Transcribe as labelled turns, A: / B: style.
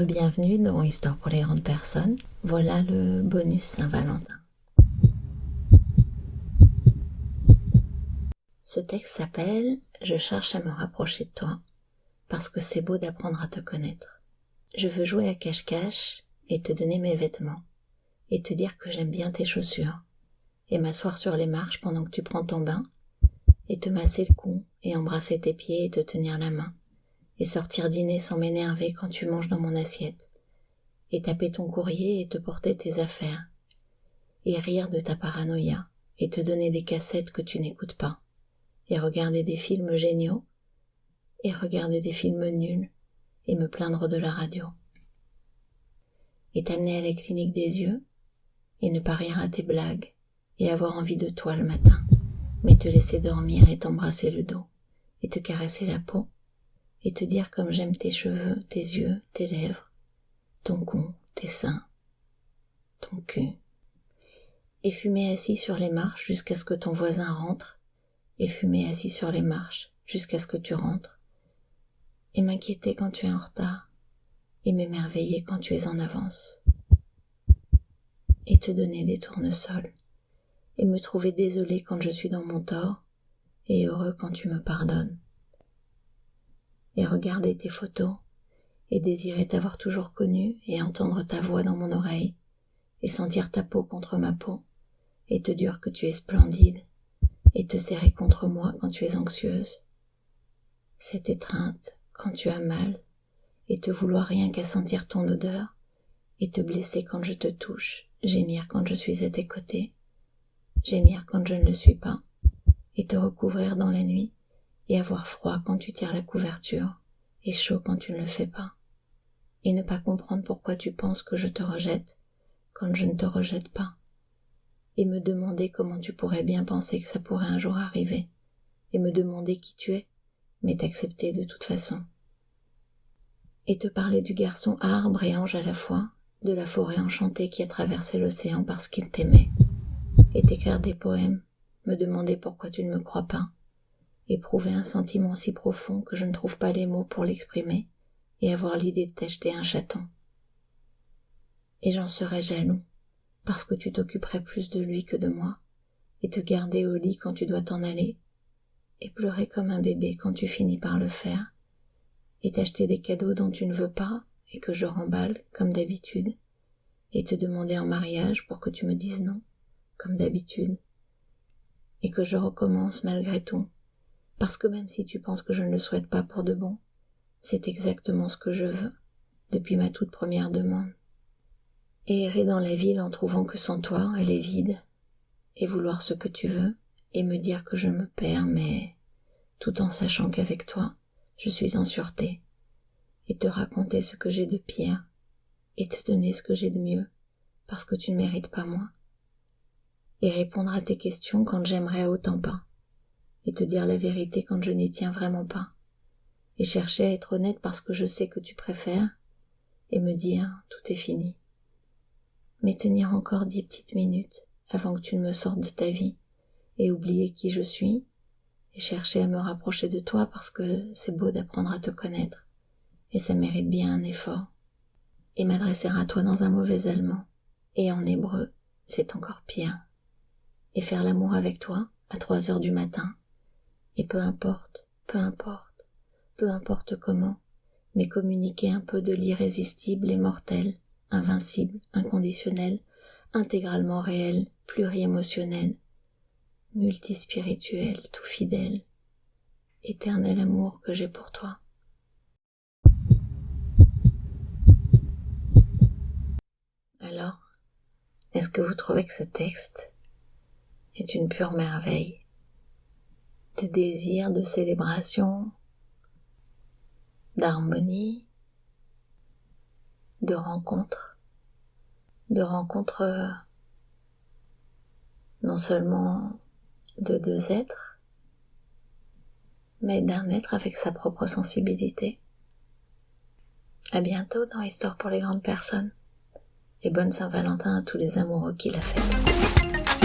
A: Bienvenue dans Histoire pour les grandes personnes. Voilà le bonus Saint-Valentin. Ce texte s'appelle « Je cherche à me rapprocher de toi, parce que c'est beau d'apprendre à te connaître. Je veux jouer à cache-cache et te donner mes vêtements, et te dire que j'aime bien tes chaussures, et m'asseoir sur les marches pendant que tu prends ton bain, et te masser le cou, et embrasser tes pieds et te tenir la main, et sortir dîner sans m'énerver quand tu manges dans mon assiette, et taper ton courrier et te porter tes affaires, et rire de ta paranoïa, et te donner des cassettes que tu n'écoutes pas, et regarder des films géniaux, et regarder des films nuls, et me plaindre de la radio, et t'amener à la clinique des yeux, et ne pas rire à tes blagues, et avoir envie de toi le matin, mais te laisser dormir et t'embrasser le dos, et te caresser la peau, et te dire comme j'aime tes cheveux, tes yeux, tes lèvres, ton cou, tes seins, ton cul, et fumer assis sur les marches jusqu'à ce que ton voisin rentre, et fumer assis sur les marches jusqu'à ce que tu rentres, et m'inquiéter quand tu es en retard, et m'émerveiller quand tu es en avance, et te donner des tournesols, et me trouver désolé quand je suis dans mon tort, et heureux quand tu me pardonnes, et regarder tes photos, et désirer t'avoir toujours connu, et entendre ta voix dans mon oreille, et sentir ta peau contre ma peau, et te dire que tu es splendide, et te serrer contre moi quand tu es anxieuse, cette étreinte quand tu as mal, et te vouloir rien qu'à sentir ton odeur, et te blesser quand je te touche, gémir quand je suis à tes côtés, gémir quand je ne le suis pas, et te recouvrir dans la nuit, et avoir froid quand tu tires la couverture, et chaud quand tu ne le fais pas, et ne pas comprendre pourquoi tu penses que je te rejette quand je ne te rejette pas, et me demander comment tu pourrais bien penser que ça pourrait un jour arriver, et me demander qui tu es, mais t'accepter de toute façon, et te parler du garçon arbre et ange à la fois, de la forêt enchantée qui a traversé l'océan parce qu'il t'aimait, et t'écrire des poèmes, me demander pourquoi tu ne me crois pas, éprouver un sentiment si profond que je ne trouve pas les mots pour l'exprimer, et avoir l'idée de t'acheter un chaton. Et j'en serais jaloux, parce que tu t'occuperais plus de lui que de moi, et te garder au lit quand tu dois t'en aller, et pleurer comme un bébé quand tu finis par le faire, et t'acheter des cadeaux dont tu ne veux pas, et que je remballe, comme d'habitude, et te demander en mariage pour que tu me dises non, comme d'habitude, et que je recommence malgré tout, parce que même si tu penses que je ne le souhaite pas pour de bon, c'est exactement ce que je veux, depuis ma toute première demande. Et errer dans la ville en trouvant que sans toi, elle est vide, et vouloir ce que tu veux, et me dire que je me perds, mais tout en sachant qu'avec toi, je suis en sûreté, et te raconter ce que j'ai de pire, et te donner ce que j'ai de mieux, parce que tu ne mérites pas moins, et répondre à tes questions quand j'aimerais autant pas, et te dire la vérité quand je n'y tiens vraiment pas, et chercher à être honnête parce que je sais que tu préfères, et me dire tout est fini. Mais tenir encore 10 petites minutes avant que tu ne me sortes de ta vie, et oublier qui je suis, et chercher à me rapprocher de toi parce que c'est beau d'apprendre à te connaître, et ça mérite bien un effort, et m'adresser à toi dans un mauvais allemand, et en hébreu, c'est encore pire, et faire l'amour avec toi à 3 heures du matin, et peu importe comment, mais communiquer un peu de l'irrésistible et mortel, invincible, inconditionnel, intégralement réel, pluriémotionnel, multispirituel, tout fidèle, éternel amour que j'ai pour toi. Alors, est-ce que vous trouvez que ce texte est une pure merveille de désir, de célébration, d'harmonie, de rencontre non seulement de deux êtres, mais d'un être avec sa propre sensibilité. À bientôt dans Histoire pour les grandes personnes, et bonne Saint-Valentin à tous les amoureux qui la fêtent.